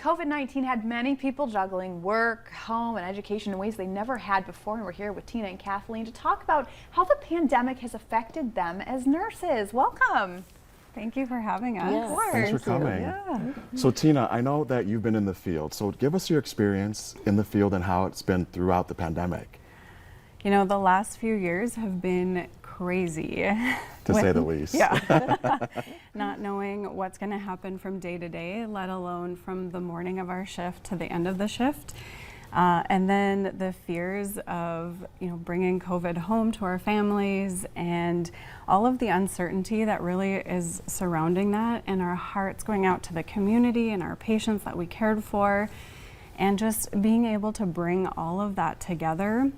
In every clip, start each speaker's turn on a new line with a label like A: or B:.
A: COVID-19 had many people juggling work, home, and education in ways they never had before, and we're here with Tina and Kathleen to talk about how the pandemic has affected them as nurses. Welcome.
B: Thank you for having us.
A: Yes. Of course.
C: Thanks for coming.
B: Yeah.
C: So Tina, I know that you've been in the field, so give us your experience in the field and how it's been throughout the pandemic.
B: You know, the last few years have been crazy.
C: To say the least.
B: Yeah. Not knowing what's going to happen from day to day, let alone from the morning of our shift to the end of the shift. And then the fears of, bringing COVID home to our families and all of the uncertainty that really is surrounding that, and our hearts going out to the community and our patients that we cared for, and just being able to bring all of that together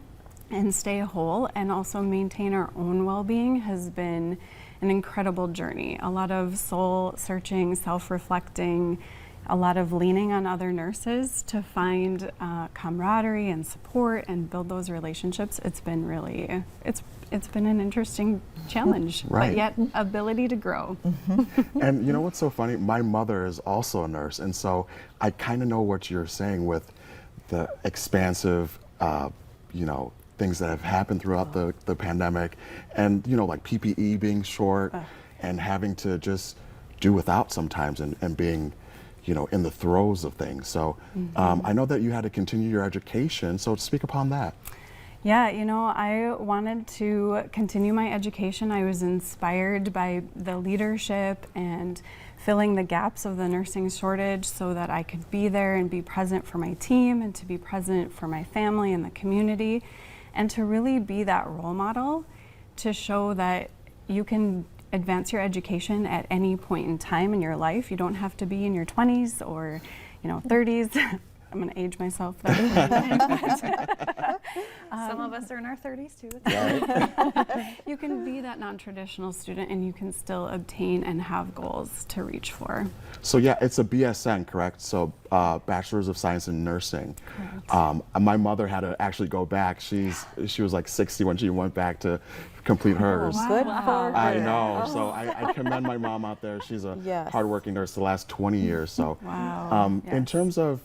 B: and stay whole and also maintain our own well-being has been an incredible journey. A lot of soul searching, self-reflecting, a lot of leaning on other nurses to find camaraderie and support and build those relationships. It's been really, it's been an interesting challenge,
C: Right.
B: but yet ability to grow.
C: And you know what's so funny? My mother is also a nurse, and so I kind of know what you're saying with the expansive, things that have happened throughout the pandemic, and like PPE being short and having to just do without sometimes, and being in the throes of things. So I know that you had to continue your education, so speak upon that.
B: Yeah, I wanted to continue my education. I was inspired by the leadership and filling the gaps of the nursing shortage so that I could be there and be present for my team and to be present for my family and the community, and to really be that role model to show that you can advance your education at any point in time in your life. You don't have to be in your 20s or 30s. I'm going to age myself there.
A: Some of us are in our 30s too.
B: You can be that non-traditional student and you can still obtain and have goals to reach for.
C: So yeah, it's a BSN, correct? So Bachelor's of Science in Nursing.
B: Correct.
C: My mother had to actually go back. She was like 60 when she went back to complete hers.
D: Good for her.
C: I know. So I commend my mom out there. She's a
D: Yes.
C: hardworking nurse the last 20 years. So
B: Wow.
C: in
B: Yes.
C: terms of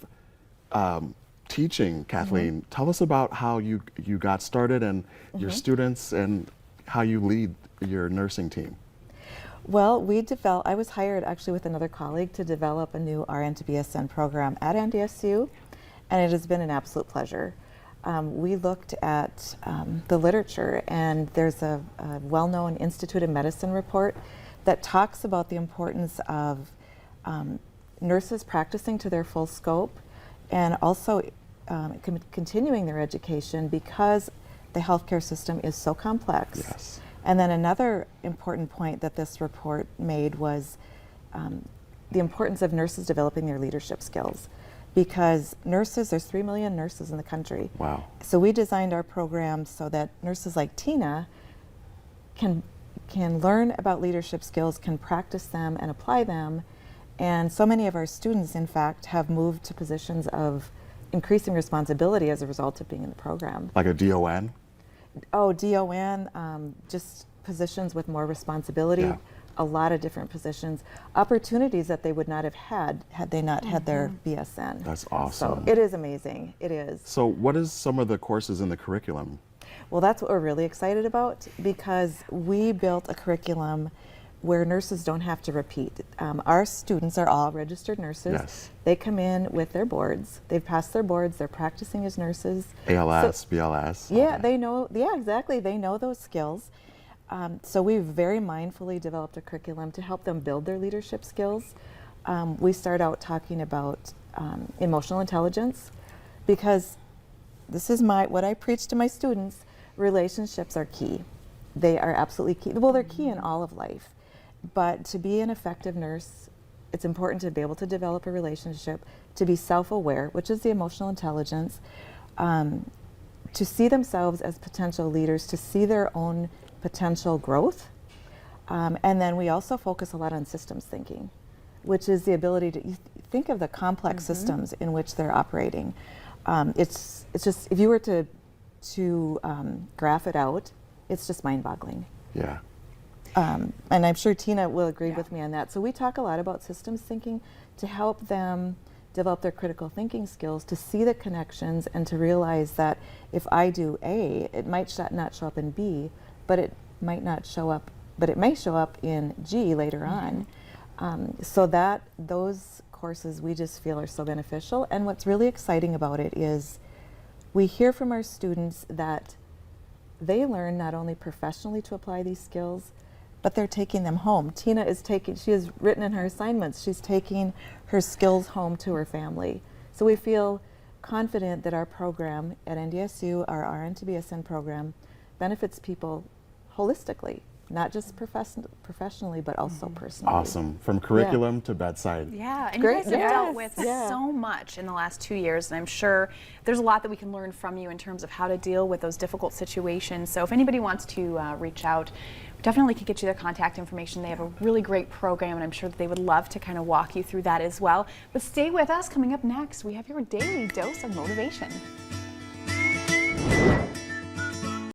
C: teaching, Kathleen, tell us about how you got started and your students and how you lead your nursing team.
D: Well, I was hired actually with another colleague to develop a new RN to BSN program at NDSU, and it has been an absolute pleasure. We looked at the literature, and there's a well-known Institute of Medicine report that talks about the importance of nurses practicing to their full scope, and also continuing their education because the healthcare system is so complex.
C: Yes.
D: And then another important point that this report made was the importance of nurses developing their leadership skills, because there's 3 million nurses in the country.
C: Wow.
D: So we designed our program so that nurses like Tina can learn about leadership skills, can practice them and apply them. And so many of our students, in fact, have moved to positions of increasing responsibility as a result of being in the program.
C: Like a DON?
D: Oh, DON, just positions with more responsibility,
C: Yeah.
D: a lot of different positions, opportunities that they would not have had they not had their BSN.
C: That's awesome.
D: So it is amazing, it is.
C: So what is some of the courses in the curriculum?
D: Well, that's what we're really excited about, because we built a curriculum where nurses don't have to repeat. Our students are all registered nurses.
C: Yes.
D: They come in with their boards. They've passed their boards. They're practicing as nurses.
C: ALS, BLS?
D: Yeah,
C: Okay.
D: they know. Yeah, exactly. They know those skills. So we've very mindfully developed a curriculum to help them build their leadership skills. We start out talking about emotional intelligence, because this is what I preach to my students. Relationships are key. They are absolutely key. Well, they're key in all of life. But to be an effective nurse, it's important to be able to develop a relationship, to be self-aware, which is the emotional intelligence, to see themselves as potential leaders, to see their own potential growth. And then we also focus a lot on systems thinking, which is the ability to think of the complex systems in which they're operating. It's just, if you were to graph it out, it's just mind-boggling.
C: Yeah.
D: And I'm sure Tina will agree with me on that. So we talk a lot about systems thinking to help them develop their critical thinking skills to see the connections and to realize that if I do A, it might not show up in B, but it might not show up, but it may show up in G later on. So that those courses we just feel are so beneficial. And what's really exciting about it is we hear from our students that they learn not only professionally to apply these skills, but they're taking them home. Tina is taking, she has written in her assignments, she's taking her skills home to her family. So we feel confident that our program at NDSU, our RN to BSN program, benefits people holistically, not just professionally, but also personally.
C: Awesome. From curriculum to bedside.
A: Yeah, and
D: Great.
A: you guys have
D: Yes.
A: dealt with
D: Yeah.
A: so much in the last 2 years, and I'm sure there's a lot that we can learn from you in terms of how to deal with those difficult situations. So if anybody wants to reach out, we definitely can get you their contact information. They have a really great program, and I'm sure that they would love to kind of walk you through that as well. But stay with us. Coming up next, we have your daily dose of motivation.